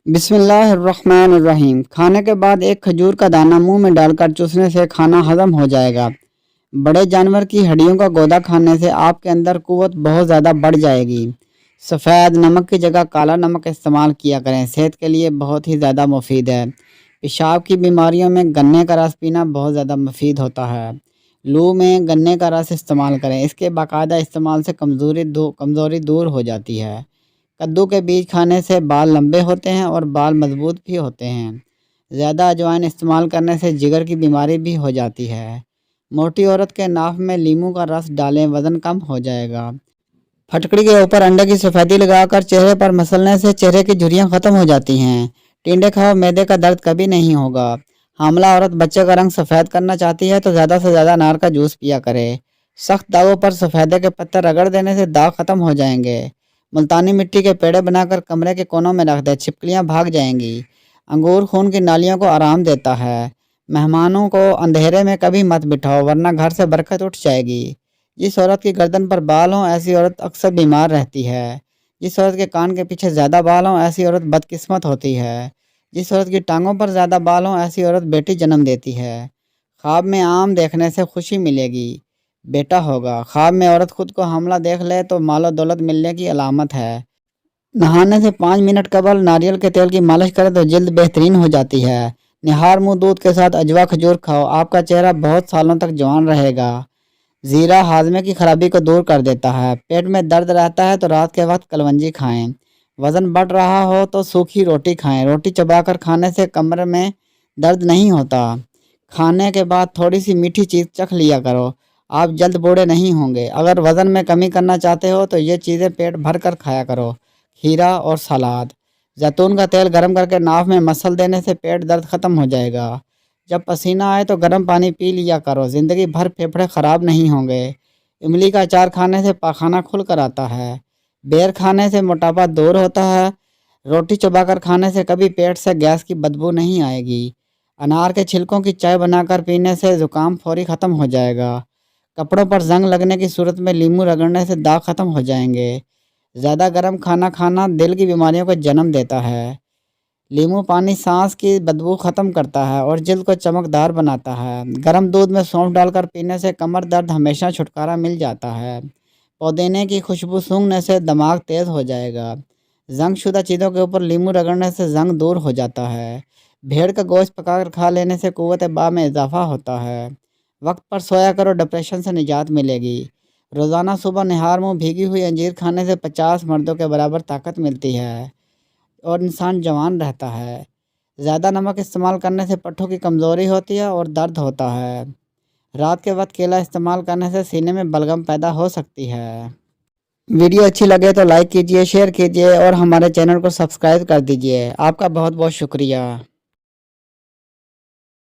بسم اللہ الرحمن الرحیم۔ کھانے کے بعد ایک کھجور کا دانہ منہ میں ڈال کر چوسنے سے کھانا ہضم ہو جائے گا۔ بڑے جانور کی ہڈیوں کا گودا کھانے سے آپ کے اندر قوت بہت زیادہ بڑھ جائے گی۔ سفید نمک کی جگہ کالا نمک استعمال کیا کریں، صحت کے لیے بہت ہی زیادہ مفید ہے۔ پیشاب کی بیماریوں میں گنے کا رس پینا بہت زیادہ مفید ہوتا ہے۔ لو میں گنے کا رس استعمال کریں، اس کے باقاعدہ استعمال سے کمزوری دور ہو جاتی ہے۔ کدو کے بیج کھانے سے بال لمبے ہوتے ہیں اور بال مضبوط بھی ہوتے ہیں۔ زیادہ اجوائن استعمال کرنے سے جگر کی بیماری بھی ہو جاتی ہے۔ موٹی عورت کے ناف میں لیموں کا رس ڈالیں، وزن کم ہو جائے گا۔ پھٹکڑی کے اوپر انڈے کی سفیدی لگا کر چہرے پر مسلنے سے چہرے کی جھریاں ختم ہو جاتی ہیں۔ ٹینڈے کھاؤ، معدے کا درد کبھی نہیں ہوگا۔ حاملہ عورت بچے کا رنگ سفید کرنا چاہتی ہے تو زیادہ سے زیادہ انار کا جوس پیا کرے۔ سخت داغوں پر سفیدے کے پتے رگڑ دینے سے داغ ختم ہو جائیں گے۔ ملتانی مٹی کے پیڑے بنا کر کمرے کے کونوں میں رکھ دیں، چھپکلیاں بھاگ جائیں گی۔ انگور خون کی نالیوں کو آرام دیتا ہے۔ مہمانوں کو اندھیرے میں کبھی مت بٹھاؤ ورنہ گھر سے برکت اٹھ جائے گی۔ جس عورت کی گردن پر بال ہوں ایسی عورت اکثر بیمار رہتی ہے۔ جس عورت کے کان کے پیچھے زیادہ بال ہوں ایسی عورت بدقسمت ہوتی ہے۔ جس عورت کی ٹانگوں پر زیادہ بال ہوں ایسی عورت بیٹی جنم دیتی ہے۔ خواب میں آم دیکھنے سے خوشی ملے گی، بیٹا ہوگا۔ خواب میں عورت خود کو حاملہ دیکھ لے تو مال و دولت ملنے کی علامت ہے۔ نہانے سے 5 منٹ قبل ناریل کے تیل کی مالش کرے تو جلد بہترین ہو جاتی ہے۔ نہار منہ دودھ کے ساتھ اجوا کھجور کھاؤ، آپ کا چہرہ بہت سالوں تک جوان رہے گا۔ زیرہ ہاضمے کی خرابی کو دور کر دیتا ہے۔ پیٹ میں درد رہتا ہے تو رات کے وقت کلونجی کھائیں۔ وزن بڑھ رہا ہو تو سوکھی روٹی کھائیں، روٹی چبا کر کھانے سے کمر میں درد نہیں ہوتا۔ کھانے کے بعد تھوڑی سی میٹھی چیز چکھ لیا کرو، آپ جلد بوڑھے نہیں ہوں گے۔ اگر وزن میں کمی کرنا چاہتے ہو تو یہ چیزیں پیٹ بھر کر کھایا کرو، کھیرا اور سلاد۔ زیتون کا تیل گرم کر کے ناف میں مسل دینے سے پیٹ درد ختم ہو جائے گا۔ جب پسینہ آئے تو گرم پانی پی لیا کرو، زندگی بھر پھیپھڑے خراب نہیں ہوں گے۔ املی کا اچار کھانے سے پاخانہ کھل کر آتا ہے۔ بیر کھانے سے موٹاپا دور ہوتا ہے۔ روٹی چبا کر کھانے سے کبھی پیٹ سے گیس کی بدبو نہیں آئے گی۔ انار کے چھلکوں کی چائے بنا کر پینے سے زکام فوری ختم ہو جائے گا۔ کپڑوں پر زنگ لگنے کی صورت میں لیموں رگڑنے سے داغ ختم ہو جائیں گے۔ زیادہ گرم کھانا کھانا دل کی بیماریوں کو جنم دیتا ہے۔ لیموں پانی سانس کی بدبو ختم کرتا ہے اور جلد کو چمکدار بناتا ہے۔ گرم دودھ میں سونف ڈال کر پینے سے کمر درد ہمیشہ چھٹکارا مل جاتا ہے۔ پودینے کی خوشبو سونگھنے سے دماغ تیز ہو جائے گا۔ زنگ شدہ چیزوں کے اوپر لیموں رگڑنے سے زنگ دور ہو جاتا ہے۔ بھیڑ کا گوشت پکا کر کھا لینے سے قوت باہ میں اضافہ ہوتا ہے۔ وقت پر سویا کرو، ڈپریشن سے نجات ملے گی۔ روزانہ صبح نہار منہ بھیگی ہوئی انجیر کھانے سے 50 مردوں کے برابر طاقت ملتی ہے اور انسان جوان رہتا ہے۔ زیادہ نمک استعمال کرنے سے پٹھوں کی کمزوری ہوتی ہے اور درد ہوتا ہے۔ رات کے وقت کیلا استعمال کرنے سے سینے میں بلغم پیدا ہو سکتی ہے۔ ویڈیو اچھی لگے تو لائک کیجئے، شیئر کیجئے اور ہمارے چینل کو سبسکرائب کر دیجئے۔ آپ کا بہت بہت شکریہ۔